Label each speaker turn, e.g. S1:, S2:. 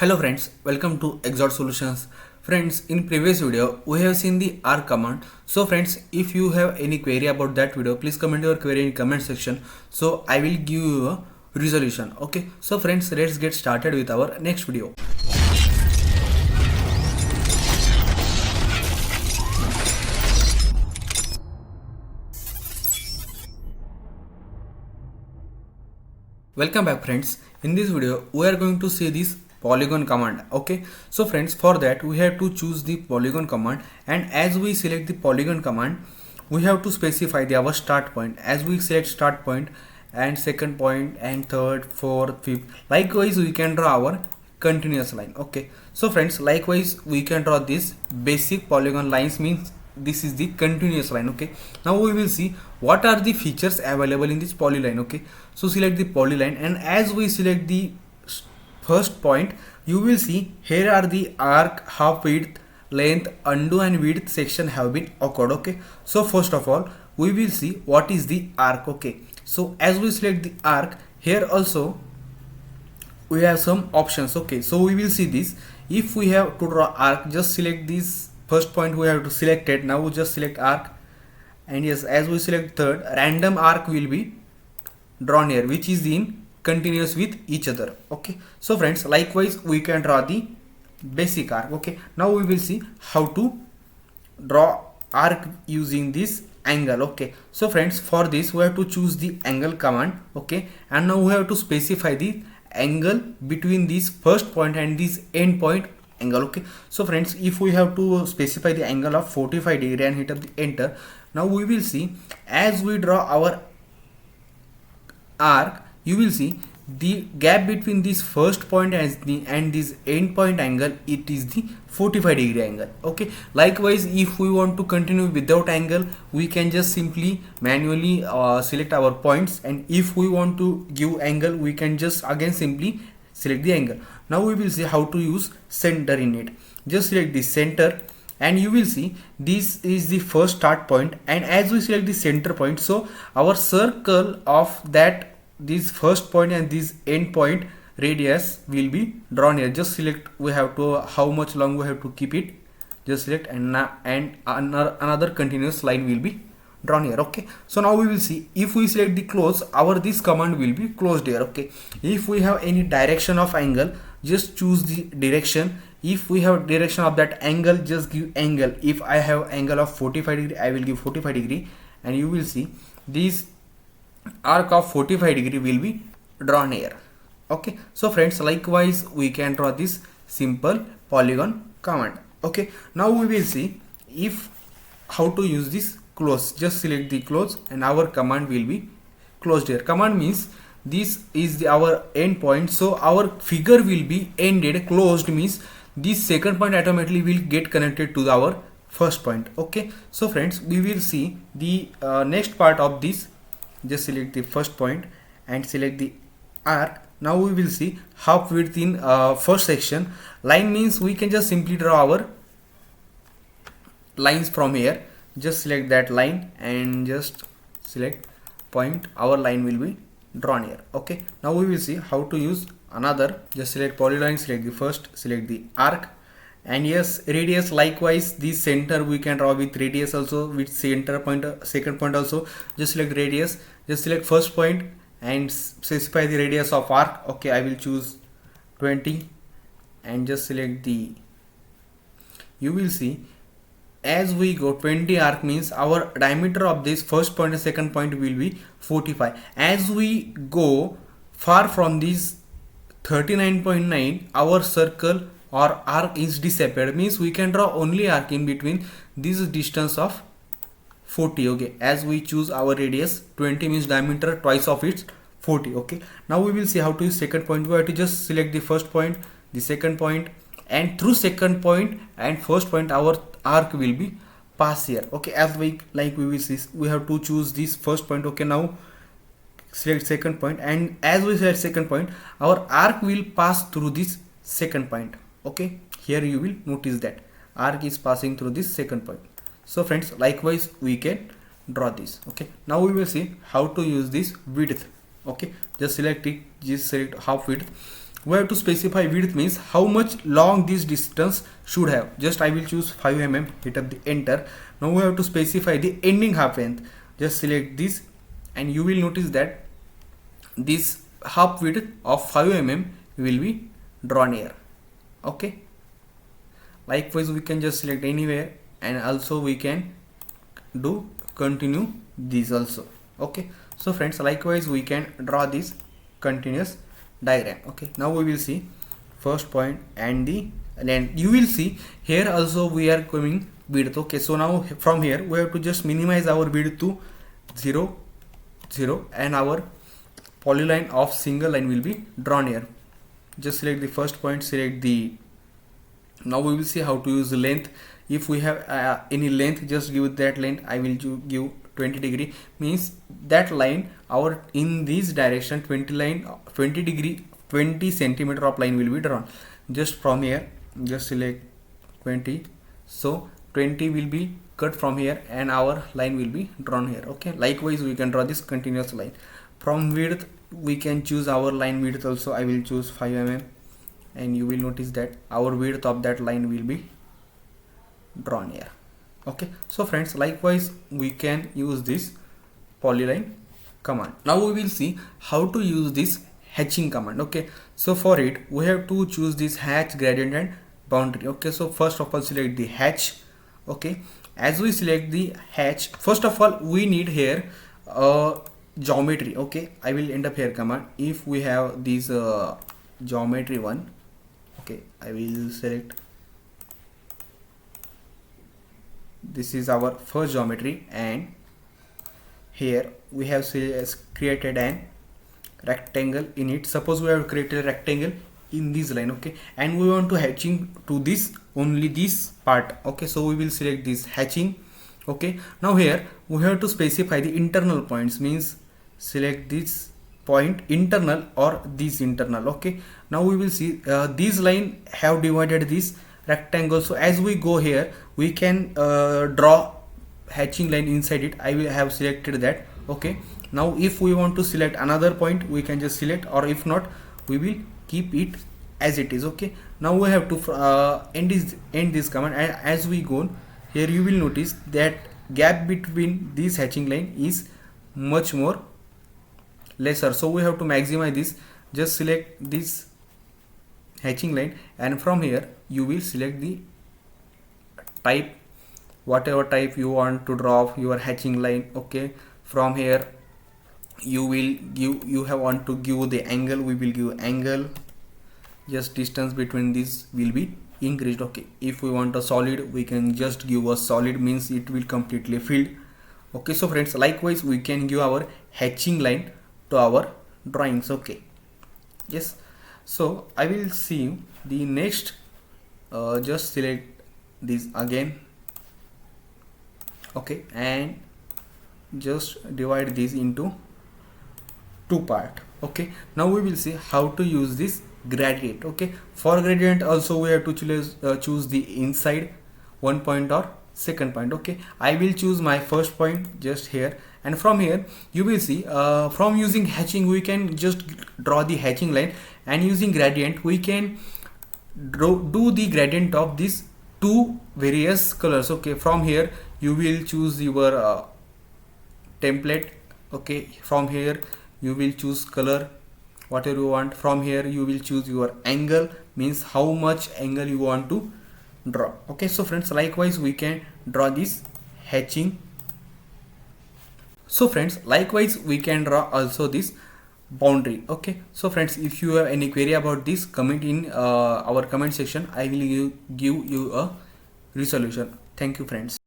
S1: Hello friends, welcome to Exalt Solutions. Friends, in previous video we have seen the arc command. So friends, if you have any query about that video, please comment your query in comment section. So I will give you a resolution. Okay. So friends, let's get started with our next video. Welcome back friends. In this video we are going to see this polygon command. Okay, so friends, for that we have to choose the polygon command, and as we select the polygon command we have to specify our start point. As we select start point and second point and third, fourth, fifth, likewise we can draw our continuous line. Okay, so friends, likewise we can draw this basic polygon lines, means this is the continuous line. Okay, now we will see what are the features available in this polyline. Okay, so select the polyline, and as we select the first point, you will see here are the arc, half width, length, undo and width section have been occurred. Okay, so first of all we will see what is the arc. Okay, so as we select the arc, here also we have some options. Okay, so we will see this. If we have to draw arc, just select this first point, we have to select it. Now we just select arc, and yes, as we select third, random arc will be drawn here, which is in continuous with each other. Okay, so friends, likewise we can draw the basic arc. Okay, now we will see how to draw arc using this angle. Okay, so friends, for this we have to choose the angle command. Okay, and now we have to specify the angle between this first point and this end point angle. Okay, so friends, if we have to specify the angle of 45 degree and hit up the enter, now we will see as we draw our arc, you will see the gap between this first point and this end point angle, it is the 45 degree angle. Okay, likewise if we want to continue without angle, we can just simply manually select our points, and if we want to give angle, we can just again simply select the angle. Now we will see how to use center in it. Just select the center, and you will see this is the first start point, and as we select the center point, so our circle of that this first point and this end point radius will be drawn here. Just select, we have to how much long we have to keep it, just select, and another continuous line will be drawn here. Okay, so now we will see if we select the close, our this command will be closed here. Okay, if we have any direction of angle, just choose the direction. If we have direction of that angle, just give angle. If I have angle of 45 degree, I will give 45 degree, and you will see this arc of 45 degree will be drawn here. Okay, so friends, likewise we can draw this simple polygon command. Okay, now we will see if how to use this close. Just select the close, and our command will be closed here. Command means this is our end point, so our figure will be ended. Closed means this second point automatically will get connected to our first point. Okay, so friends, we will see the next part of this. Just select the first point and select the arc. Now we will see half width in first section. Line means we can just simply draw our lines from here. Just select that line and just select point, our line will be drawn here. Okay, now we will see how to use another. Just select polyline, select the first, select the arc, and yes, radius, likewise this center we can draw with radius also, with center point, second point also. Just select radius, just select first point and specify the radius of arc. Okay, I will choose 20, and just select the, you will see as we go 20 arc means our diameter of this first point and second point will be 45. As we go far from this 39.9, our circle or arc is disappeared, means we can draw only arc in between this distance of 40. Okay, as we choose our radius 20 means diameter twice of its 40. Okay, now we will see how to use second point. We have to just select the first point, the second point, and through second point and first point our arc will be pass here. Okay, as we will see, we have to choose this first point. Okay, now select second point, and as we select second point, our arc will pass through this second point. Okay, here you will notice that arc is passing through this second point. So friends, likewise we can draw this. Okay, now we will see how to use this width. Okay, just select it, just select half width, we have to specify width means how much long this distance should have. Just I will choose 5 mm, hit up the enter. Now we have to specify the ending half length. Just select this and you will notice that this half width of 5 mm will be drawn here. Okay, likewise we can just select anywhere, and also we can do continue this also. Okay, so friends, likewise we can draw this continuous diagram. Okay, now we will see first point and the length. You will see here also we are coming width. Okay, so now from here we have to just minimize our width to 0 0, and our polyline of single line will be drawn here. Just select the first point, select the, now we will see how to use the length. If we have any length, just give that length. I will give 20 degree, means that line our in this direction 20 degree 20 centimeter of line will be drawn. Just from here just select 20, so 20 will be cut from here and our line will be drawn here. Okay, likewise we can draw this continuous line. From width we can choose our line width also. I will choose 5 mm, and you will notice that our width of that line will be drawn here. Okay, so friends, likewise we can use this polyline command. Now we will see how to use this hatching command. Okay, so for it we have to choose this hatch, gradient and boundary. Okay, so first of all select the hatch. Okay, as we select the hatch, first of all we need here geometry. Okay, I will end up here command. If we have this geometry one, okay, I will select, this is our first geometry, and here we have created an rectangle in it. Suppose we have created a rectangle in this line. Okay, and we want to hatching to this only this part. Okay, so we will select this hatching. Okay, now here we have to specify the internal points, means select this point internal or this internal. Okay, now we will see this line have divided this rectangle, so as we go here we can draw hatching line inside it. I will have selected that. Okay, now if we want to select another point we can just select, or if not we will keep it as it is. Okay, now we have to end this command, and as we go here you will notice that gap between this hatching line is much more lesser, so we have to maximize this. Just select this hatching line, and from here you will select the type, whatever type you want to draw your hatching line. Okay, from here you will give, you have want to give the angle, we will give angle. Just distance between these will be increased. Okay, if we want a solid we can just give a solid, means it will completely filled. Okay, so friends, likewise we can give our hatching line to our drawings. Okay, yes, so I will see the next. Just select this again. Okay, and just divide this into two part. Okay, now we will see how to use this gradient. Okay, for gradient also we have to choose the inside one point or second point. Okay, I will choose my first point just here, and from here you will see from using hatching we can just draw the hatching line, and using gradient we can do the gradient of these two various colors. Okay, from here you will choose your template. Okay, from here you will choose color whatever you want. From here you will choose your angle, means how much angle you want to draw. Okay, so friends, likewise we can draw this hatching. So friends, likewise we can draw also this boundary. Okay, so friends, if you have any query about this, comment in our comment section. I will give you a resolution. Thank you friends.